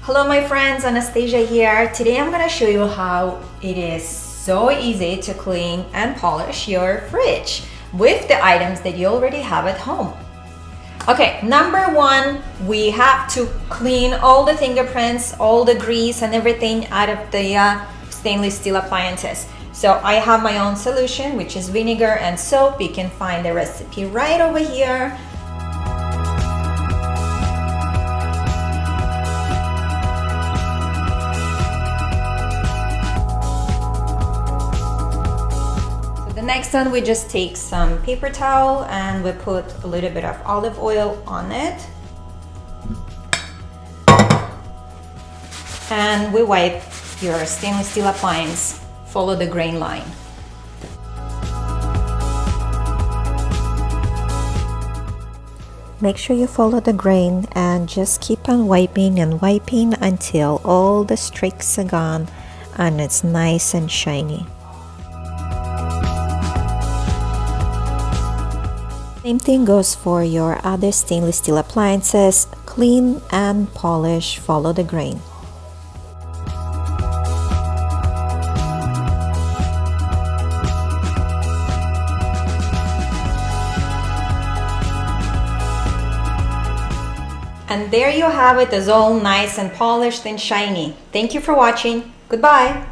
Hello my friends, Anastasia here. Today I'm gonna show you how it is so easy to clean and polish your fridge with the items that you already have at home. Okay, number one, we have to clean all the fingerprints, all the grease and everything out of the stainless steel appliances. So I have my own solution, which is vinegar and soap. You can find the recipe right over here. The next one, we just take some paper towel and we put a little bit of olive oil on it. And we wipe your stainless steel appliance. Follow the grain line. Make sure you follow the grain and just keep on wiping and wiping until all the streaks are gone and it's nice and shiny. Same thing goes for your other stainless steel appliances. Clean and polish, follow the grain. And there you have it, it's all nice and polished and shiny. Thank you for watching. Goodbye.